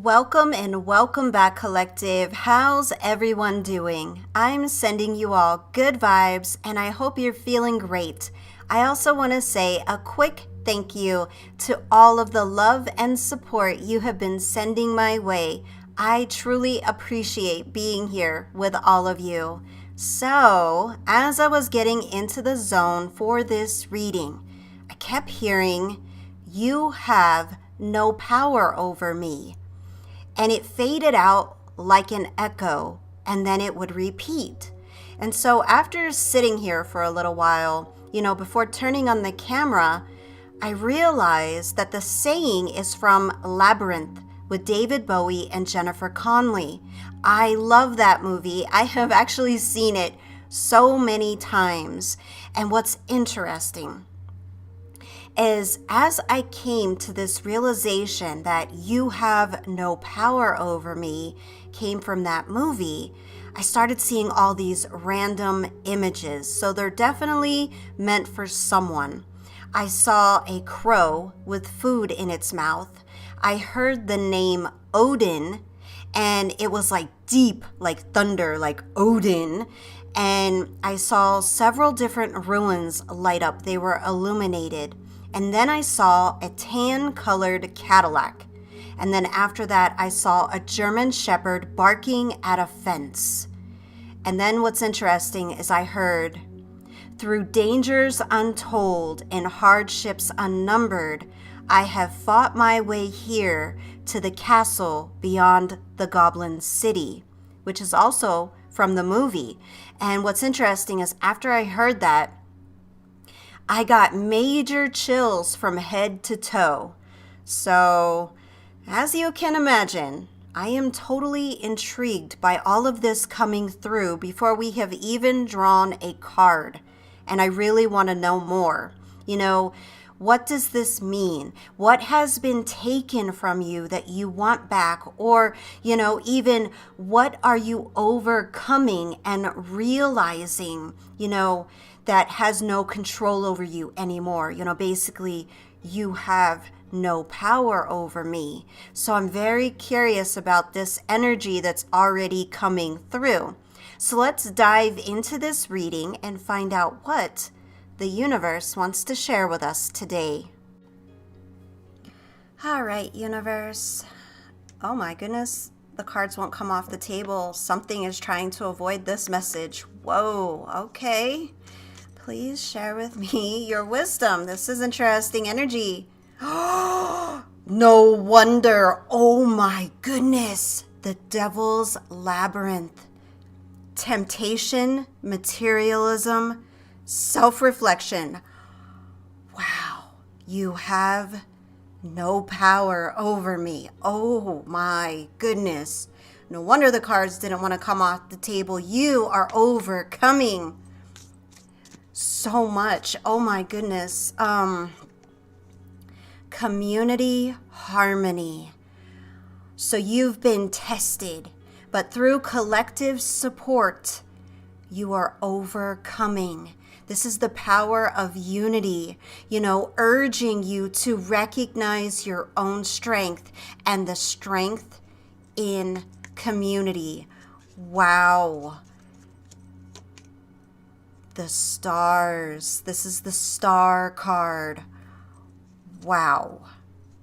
Welcome and welcome back, collective. How's everyone doing? I'm sending you all good vibes and I hope you're feeling great. I also want to say a quick thank you to all of the love and support you have been sending my way. I truly appreciate being here with all of you. So, as I was getting into the zone for this reading, I kept hearing, "You have no power over me." And it faded out like an echo, and then it would repeat. And so after sitting here for a little while, before turning on the camera, I realized that the saying is from Labyrinth with David Bowie and Jennifer Connelly. I love that movie. I have actually seen it so many times. And what's interesting is as I came to this realization that "you have no power over me" came from that movie, I started seeing all these random images. So they're definitely meant for someone. I saw a crow with food in its mouth. I heard the name Odin, and it was like deep, like thunder, like Odin. And I saw several different ruins light up. They were illuminated. And then I saw a tan-colored Cadillac. And then after that, I saw a German Shepherd barking at a fence. And then what's interesting is I heard, "Through dangers untold and hardships unnumbered, I have fought my way here to the castle beyond the Goblin City," which is also from the movie. And what's interesting is after I heard that, I got major chills from head to toe. So, as you can imagine, I am totally intrigued by all of this coming through before we have even drawn a card. And I really want to know more. What does this mean? What has been taken from you that you want back? Or, even what are you overcoming and realizing, that has no control over you anymore? Basically, you have no power over me. So I'm very curious about this energy that's already coming through. So let's dive into this reading and find out what the universe wants to share with us today. All right, universe. Oh my goodness, the cards won't come off the table. Something is trying to avoid this message. Whoa, okay. Please share with me your wisdom. This is interesting energy. No wonder. Oh my goodness. The Devil's Labyrinth. Temptation, materialism, self-reflection. Wow. You have no power over me. Oh my goodness. No wonder the cards didn't want to come off the table. You are overcoming so much. Oh my goodness. Community harmony. So you've been tested, but through collective support, you are overcoming. This is the power of unity, urging you to recognize your own strength and the strength in community. Wow. The stars. This is the star card. Wow.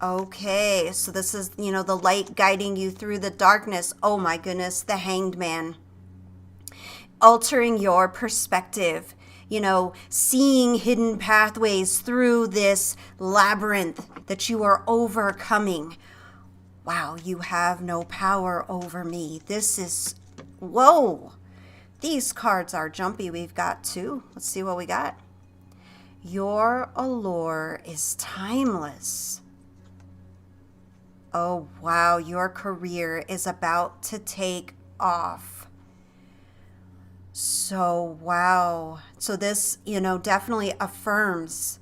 Okay, so this is, the light guiding you through the darkness. Oh my goodness, the Hanged Man. Altering your perspective, seeing hidden pathways through this labyrinth that you are overcoming. Wow, you have no power over me. This is, whoa. These cards are jumpy. We've got two. Let's see what we got. Your allure is timeless. Oh, wow. Your career is about to take off. So, wow. So this, definitely affirms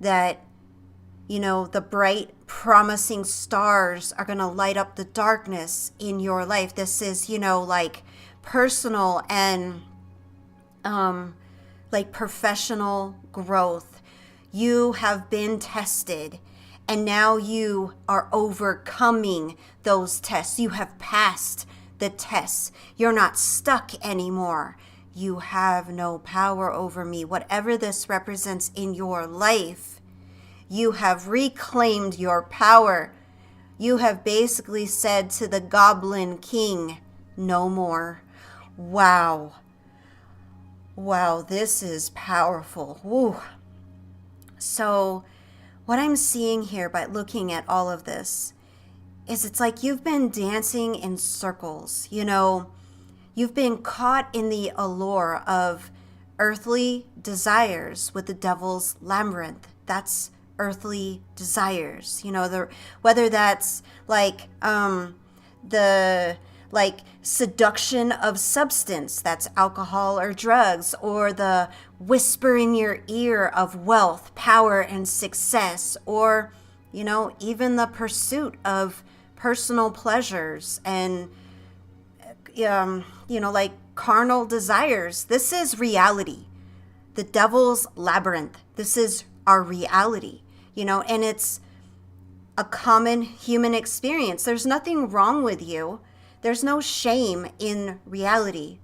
that, the bright, promising stars are going to light up the darkness in your life. This is, like personal and like professional growth. You have been tested And now you are overcoming those tests. You have passed the tests. You're not stuck anymore. You have no power over me. Whatever this represents in your life, you have reclaimed your power. You have basically said to the Goblin King, no more. Wow. Wow, this is powerful. Woo. So what I'm seeing here by looking at all of this is it's like you've been dancing in circles. You know, you've been caught in the allure of earthly desires with the devil's labyrinth. That's earthly desires. You know, whether that's like the seduction of substance, that's alcohol or drugs, or the whisper in your ear of wealth, power, and success, or, you know, even the pursuit of personal pleasures and, you know, like carnal desires. This is reality. The devil's labyrinth. This is our reality, you know, and it's a common human experience. There's nothing wrong with you. There's no shame in reality.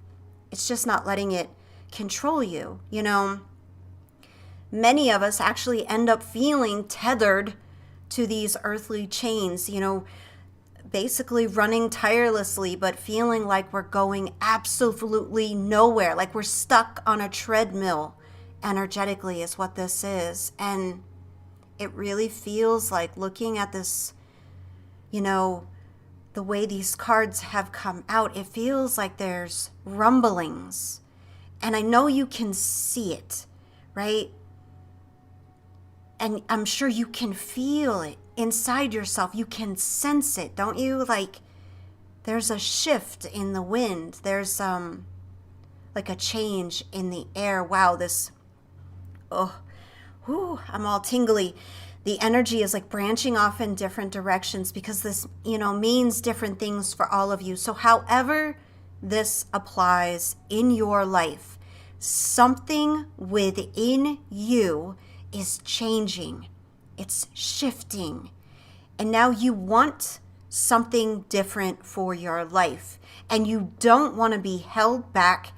It's just not letting it control you, you know. Many of us actually end up feeling tethered to these earthly chains, you know, basically running tirelessly, but feeling like we're going absolutely nowhere, like we're stuck on a treadmill energetically is what this is. And it really feels like, looking at this, you know, the way these cards have come out, it feels like there's rumblings. And I know you can see it, right? And I'm sure you can feel it inside yourself. You can sense it, don't you? Like there's a shift in the wind. There's like a change in the air. Wow, this, I'm all tingly. The energy is like branching off in different directions because this, you know, means different things for all of you. So however this applies in your life, something within you is changing. It's shifting. And now you want something different for your life. And you don't want to be held back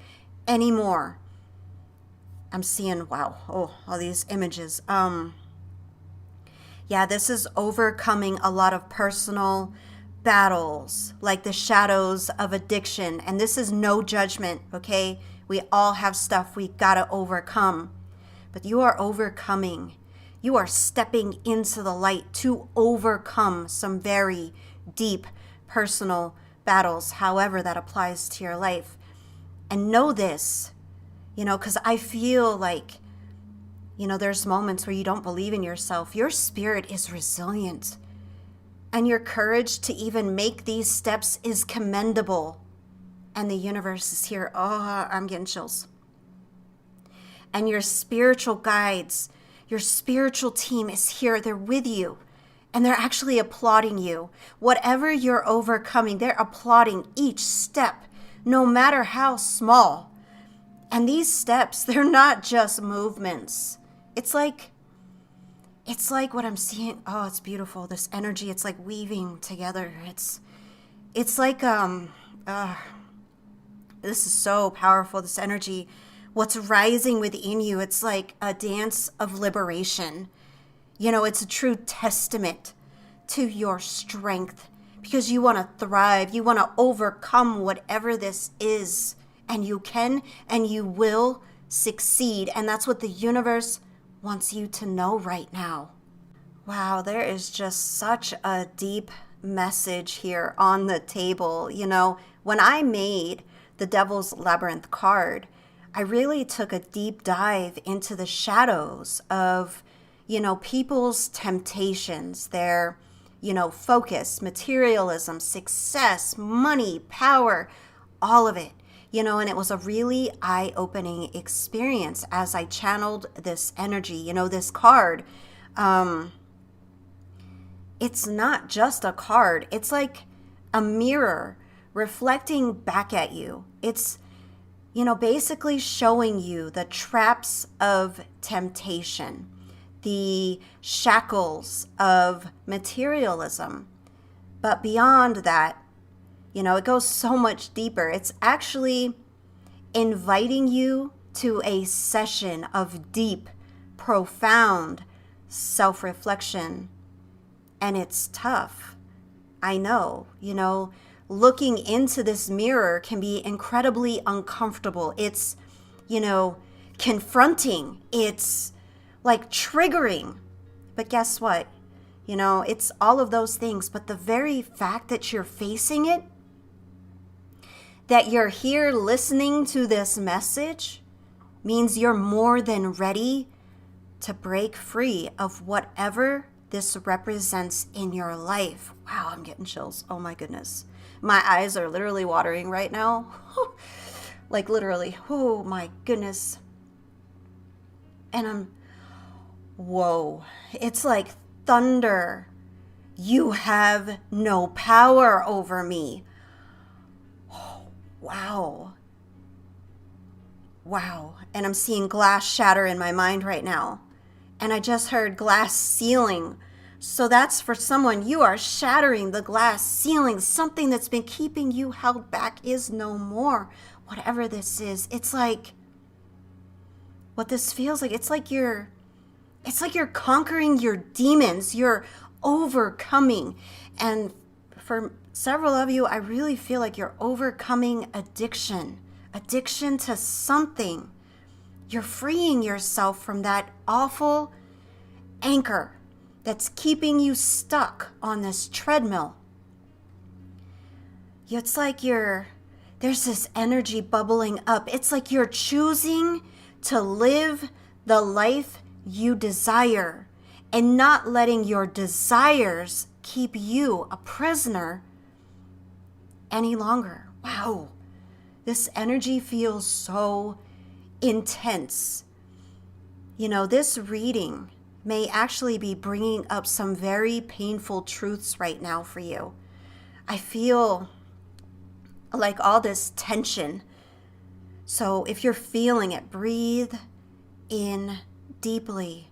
anymore. I'm seeing, wow, all these images. Yeah, this is overcoming a lot of personal battles, like the shadows of addiction. And this is no judgment, okay? We all have stuff we gotta overcome. But you are overcoming. You are stepping into the light to overcome some very deep personal battles, however that applies to your life. And know this, you know, because I feel like, you know, there's moments where you don't believe in yourself. Your spirit is resilient. And your courage to even make these steps is commendable. And the universe is here. Oh, I'm getting chills. And your spiritual guides, your spiritual team is here. They're with you. And they're actually applauding you. Whatever you're overcoming, they're applauding each step, no matter how small. And these steps, they're not just movements. It's like what I'm seeing. Oh, it's beautiful. This energy, it's like weaving together. It's like, this is so powerful, this energy. What's rising within you, it's like a dance of liberation. You know, it's a true testament to your strength because you want to thrive. You want to overcome whatever this is. And you can and you will succeed. And that's what the universe wants you to know right now. Wow, there is just such a deep message here on the table. You know, when I made the Devil's Labyrinth card, I really took a deep dive into the shadows of, you know, people's temptations, their, you know, focus, materialism, success, money, power, all of it. You know, and it was a really eye-opening experience as I channeled this energy. You know, this card, it's not just a card. It's like a mirror reflecting back at you. It's, you know, basically showing you the traps of temptation, the shackles of materialism. But beyond that, it goes so much deeper. It's actually inviting you to a session of deep, profound self-reflection. And it's tough. I know, looking into this mirror can be incredibly uncomfortable. It's, confronting. It's like triggering. But guess what? It's all of those things. But the very fact that you're facing it, that you're here listening to this message, means you're more than ready to break free of whatever this represents in your life. Wow, I'm getting chills. Oh my goodness. My eyes are literally watering right now. Like literally. Oh my goodness. And whoa. It's like thunder. You have no power over me. Oh, wow. Wow. And I'm seeing glass shatter in my mind right now. And I just heard glass ceiling. So that's for someone, you are shattering the glass ceiling. Something that's been keeping you held back is no more. Whatever this is, it's like, what this feels like, it's like you're conquering your demons. You're overcoming. And for several of you, I really feel like you're overcoming addiction to something. You're freeing yourself from that awful anchor that's keeping you stuck on this treadmill. It's like there's this energy bubbling up. It's like you're choosing to live the life you desire and not letting your desires keep you a prisoner any longer. Wow. This energy feels so intense. This reading may actually be bringing up some very painful truths right now for you. I feel like all this tension. So if you're feeling it, breathe in deeply.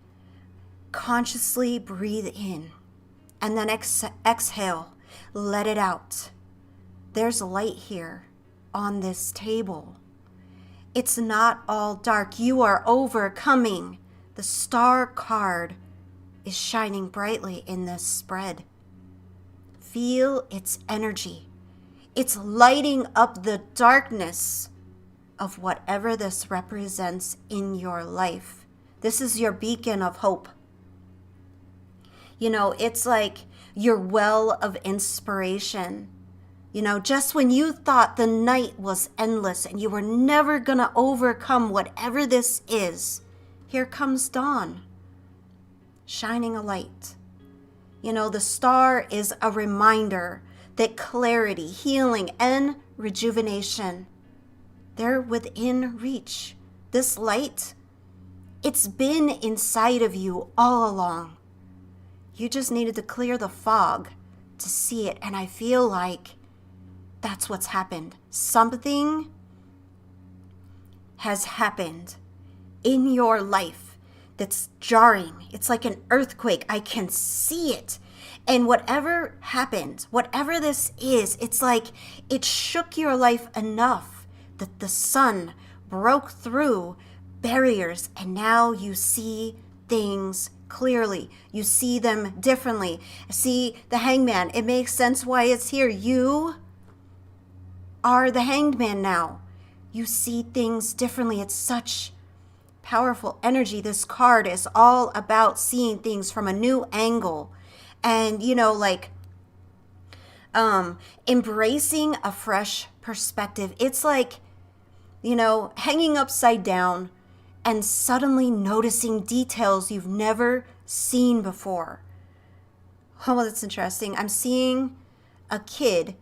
Consciously breathe in. And then exhale. Let it out. There's light here on this table. It's not all dark. You are overcoming. The star card is shining brightly in this spread. Feel its energy. It's lighting up the darkness of whatever this represents in your life. This is your beacon of hope. It's like your well of inspiration. Just when you thought the night was endless and you were never going to overcome whatever this is, here comes dawn, shining a light. The star is a reminder that clarity, healing, and rejuvenation, they're within reach. This light, it's been inside of you all along. You just needed to clear the fog to see it. And I feel like that's what's happened. Something has happened in your life that's jarring. It's like an earthquake. I can see it. And whatever happened, whatever this is, it's like it shook your life enough that the sun broke through barriers and now you see things clearly. You see them differently. See the hangman. It makes sense why it's here. You are the hanged man now. You see things differently. It's such powerful energy. This card is all about seeing things from a new angle. And, embracing a fresh perspective. It's like, hanging upside down and suddenly noticing details you've never seen before. Oh, well, that's interesting. I'm seeing a kid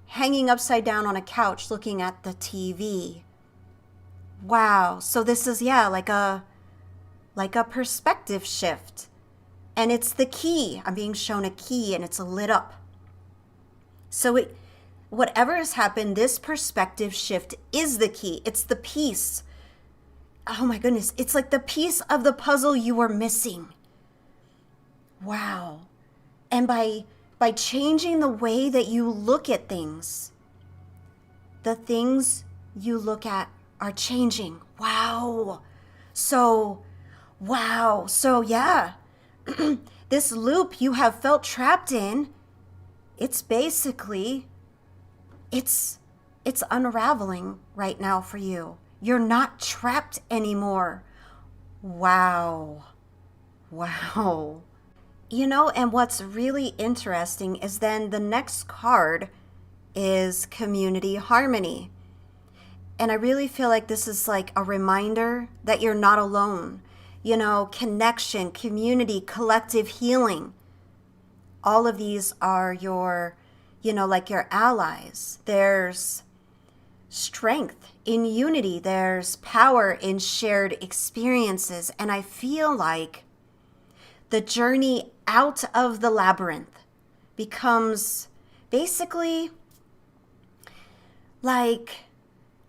hanging upside down on a couch looking at the TV. Wow. So this is, like a perspective shift. And it's the key. I'm being shown a key and it's lit up. So whatever has happened, this perspective shift is the key. It's the piece. Oh my goodness. It's like the piece of the puzzle you were missing. Wow. And by changing the way that you look at things, the things you look at are changing. Wow. So, wow. So, yeah. This loop you have felt trapped in, it's basically it's unraveling right now for you. You're not trapped anymore. Wow. Wow. And what's really interesting is then the next card is community harmony. And I really feel like this is like a reminder that you're not alone. Connection, community, collective healing. All of these are your, like your allies. There's strength in unity. There's power in shared experiences. And I feel like the journey out of the labyrinth becomes basically like,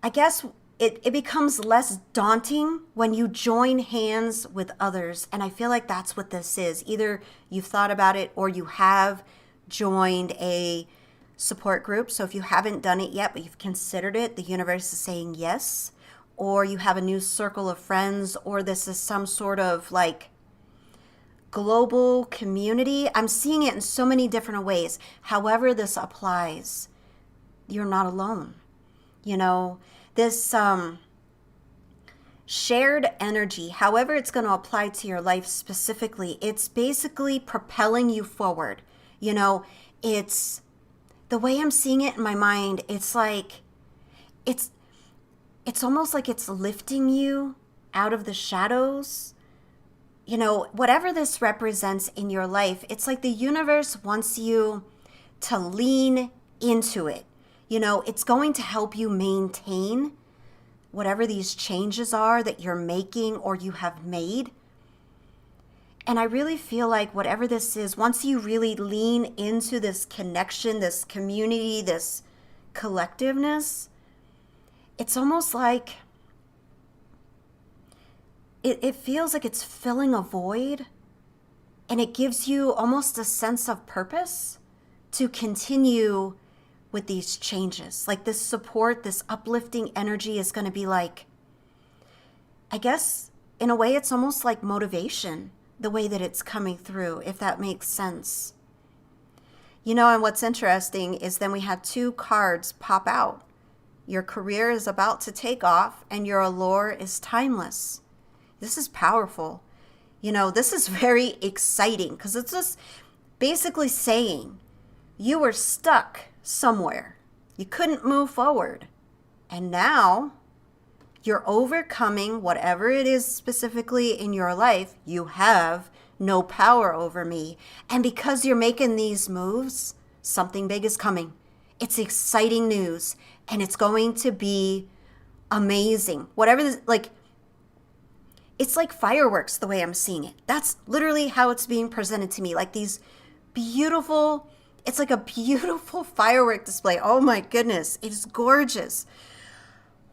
I guess it becomes less daunting when you join hands with others. And I feel like that's what this is. Either you've thought about it or you have joined a support group. So if you haven't done it yet, but you've considered it, the universe is saying yes. Or you have a new circle of friends, or this is some sort of like global community. I'm seeing it in so many different ways. However this applies, you're not alone. This shared energy, however it's going to apply to your life specifically, it's basically propelling you forward. It's the way I'm seeing it in my mind. It's like, it's almost like it's lifting you out of the shadows. Whatever this represents in your life, it's like the universe wants you to lean into it. It's going to help you maintain whatever these changes are that you're making or you have made. And I really feel like whatever this is, once you really lean into this connection, this community, this collectiveness, it's almost like it feels like it's filling a void, and it gives you almost a sense of purpose to continue with these changes. Like this support, this uplifting energy is going to be like, I guess in a way it's almost like motivation, the way that it's coming through, if that makes sense. And what's interesting is then we had two cards pop out. Your career is about to take off and your allure is timeless. This is powerful. This is very exciting because it's just basically saying you were stuck somewhere. You couldn't move forward. And now you're overcoming whatever it is specifically in your life. You have no power over me. And because you're making these moves, something big is coming. It's exciting news, and it's going to be amazing. Whatever this, like, it's like fireworks the way I'm seeing it. That's literally how it's being presented to me. Like these beautiful, it's like a beautiful firework display. Oh my goodness, it's gorgeous.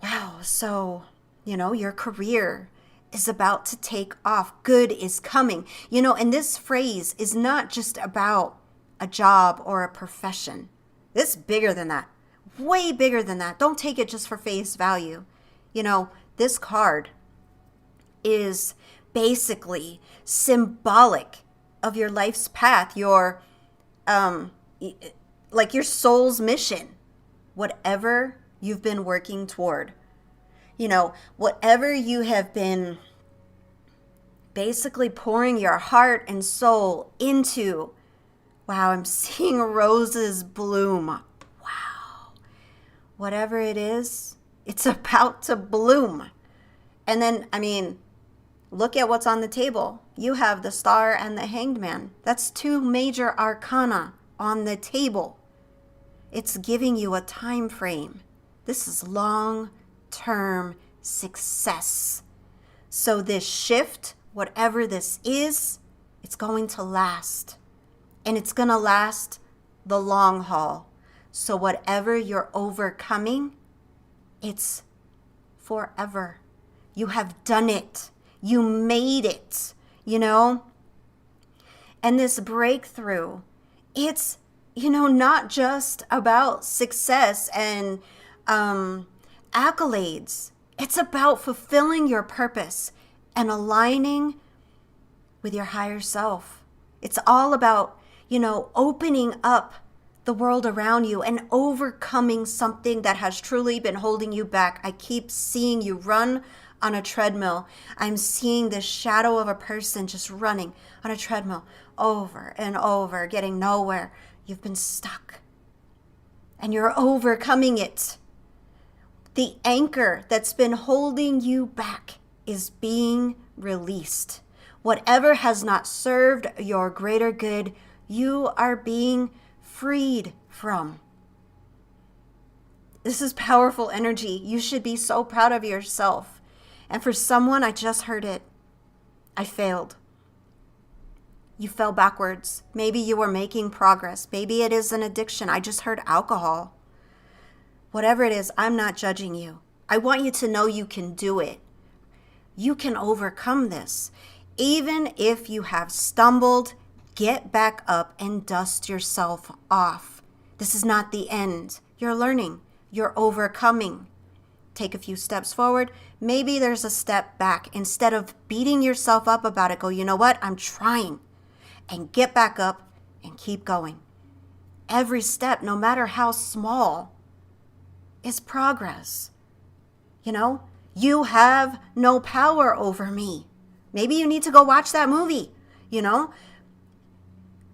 Wow. So, your career is about to take off. Good is coming. And this phrase is not just about a job or a profession. It's bigger than that. Way bigger than that. Don't take it just for face value. This card is basically symbolic of your life's path, your like your soul's mission, whatever you've been working toward, whatever you have been basically pouring your heart and soul into. Wow, I'm seeing roses bloom. Wow. Whatever it is, it's about to bloom. And then, look at what's on the table. You have the Star and the Hanged Man. That's two major arcana on the table. It's giving you a time frame. This is long-term success. So this shift, whatever this is, it's going to last. And it's going to last the long haul. So whatever you're overcoming, it's forever. You have done it. You made it, And this breakthrough, it's, not just about success and accolades. It's about fulfilling your purpose and aligning with your higher self. It's all about, opening up the world around you and overcoming something that has truly been holding you back. I keep seeing you run on a treadmill. I'm seeing this shadow of a person just running on a treadmill over and over, getting nowhere. You've been stuck and you're overcoming it. The anchor that's been holding you back is being released. Whatever has not served your greater good, you are being freed from. This is powerful energy. You should be so proud of yourself. And for someone, I just heard it. I failed. You fell backwards. Maybe you were making progress. Maybe it is an addiction. I just heard alcohol. Whatever it is, I'm not judging you. I want you to know you can do it. You can overcome this. Even if you have stumbled, get back up and dust yourself off. This is not the end. You're learning. You're overcoming. Take a few steps forward. Maybe there's a step back. Instead of beating yourself up about it, go, you know what? I'm trying. And get back up and keep going. Every step, no matter how small, is progress. You have no power over me. Maybe you need to go watch that movie,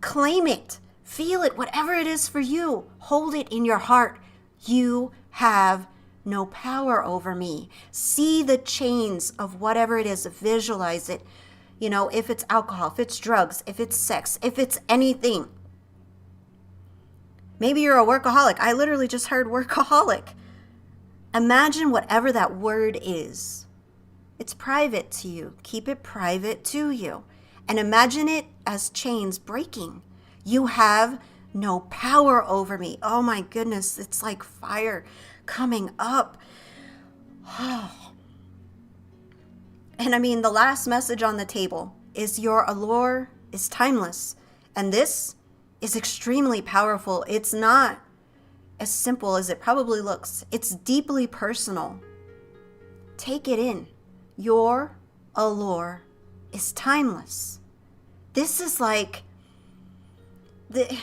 Claim it, feel it, whatever it is for you. Hold it in your heart. You have no power over me. See the chains of whatever it is, visualize it. If it's alcohol, if it's drugs, if it's sex, if it's anything. Maybe you're a workaholic. I literally just heard workaholic. Imagine whatever that word is. It's private to you. Keep it private to you. And imagine it as chains breaking. You have no power over me. Oh my goodness, it's like fire coming up. Oh. And the last message on the table is your allure is timeless. And this is extremely powerful. It's not as simple as it probably looks. It's deeply personal. Take it in. Your allure is timeless. This is like the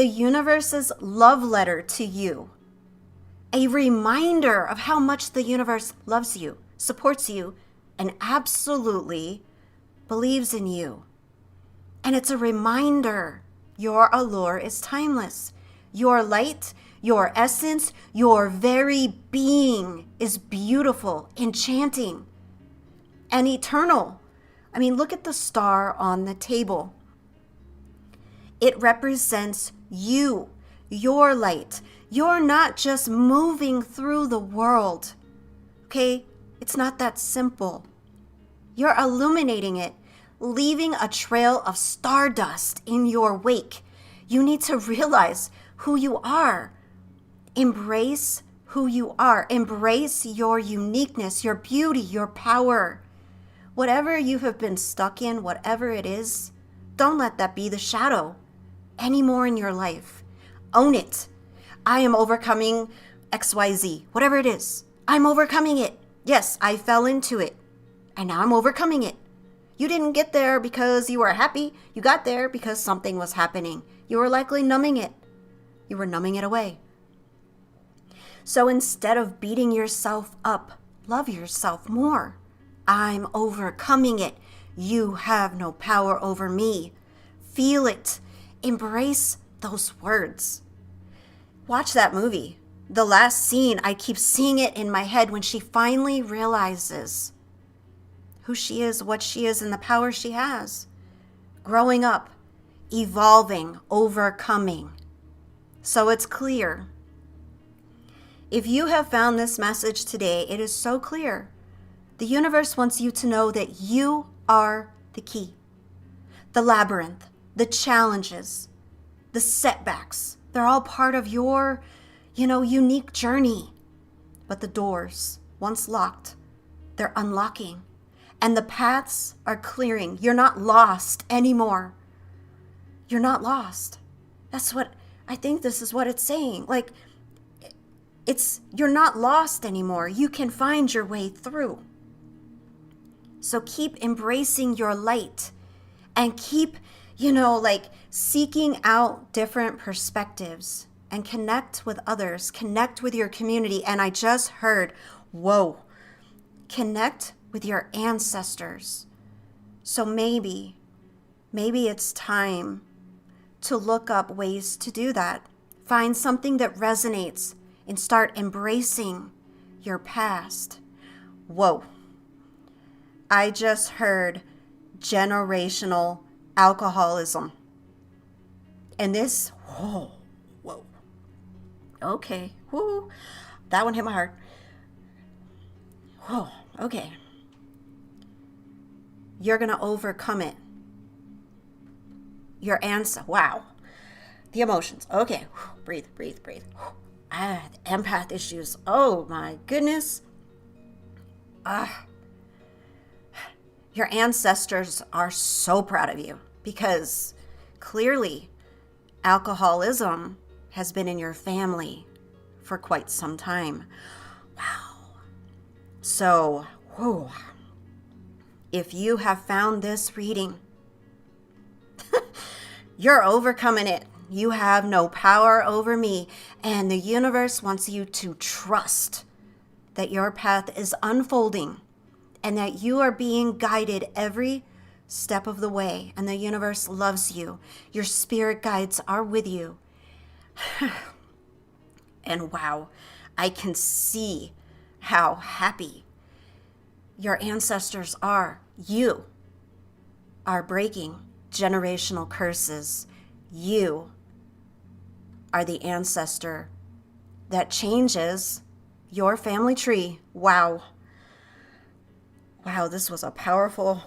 universe's love letter to you. A reminder of how much the universe loves you, supports you, and absolutely believes in you. And it's a reminder your allure is timeless. Your light, your essence, your very being is beautiful, enchanting, and eternal. Look at the star on the table. It represents you, your light. You're not just moving through the world, okay? It's not that simple. You're illuminating it, leaving a trail of stardust in your wake. You need to realize who you are. Embrace who you are. Embrace your uniqueness, your beauty, your power. Whatever you have been stuck in, whatever it is, don't let that be the shadow anymore in your life. Own it. I am overcoming XYZ, whatever it is. I'm overcoming it. Yes, I fell into it, and now I'm overcoming it. You didn't get there because you were happy. You got there because something was happening. You were likely numbing it. You were numbing it away. So instead of beating yourself up, love yourself more. I'm overcoming it. You have no power over me. Feel it. Embrace those words. Watch that movie. The last scene, I keep seeing it in my head when she finally realizes who she is, what she is, and the power she has. Growing up, evolving, overcoming. So it's clear. If you have found this message today, it is so clear. The universe wants you to know that you are the key. The labyrinth, the challenges, the setbacks, they're all part of your, unique journey. But the doors, once locked, they're unlocking. and the paths are clearing. You're not lost anymore. You're not lost. I think this is what it's saying. Like, you're not lost anymore. You can find your way through. So keep embracing your light and keep, seeking out different perspectives and connect with others, connect with your community. And I just heard, whoa, connect with your ancestors. So maybe it's time to look up ways to do that. Find something that resonates and start embracing your past. Whoa. I just heard generational alcoholism. And this, whoa. Okay, whoo. That one hit my heart. Whoa, okay. You're going to overcome it. Your answer, wow. The emotions, okay. Breathe. The empath issues, oh my goodness. Your ancestors are so proud of you because clearly alcoholism has been in your family for quite some time. Wow. So, if you have found this reading, you're overcoming it. You have no power over me. And the universe wants you to trust that your path is unfolding and that you are being guided every step of the way. And the universe loves you. Your spirit guides are with you. And wow, I can see how happy your ancestors are. You are breaking generational curses. You are the ancestor that changes your family tree. Wow. Wow, this was a powerful,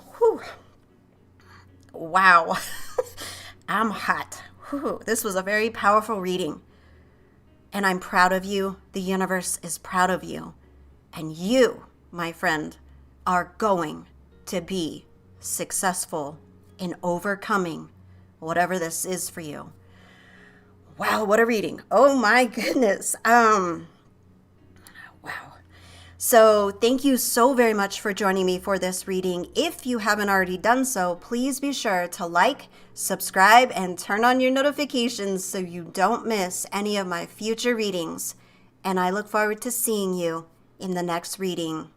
wow. I'm hot. This was a very powerful reading. And I'm proud of you. The universe is proud of you. And you, my friend, are going to be successful in overcoming whatever this is for you. Wow, what a reading. Oh my goodness. Wow. So thank you so very much for joining me for this reading. If you haven't already done so, please be sure to like, subscribe, and turn on your notifications so you don't miss any of my future readings. And I look forward to seeing you in the next reading.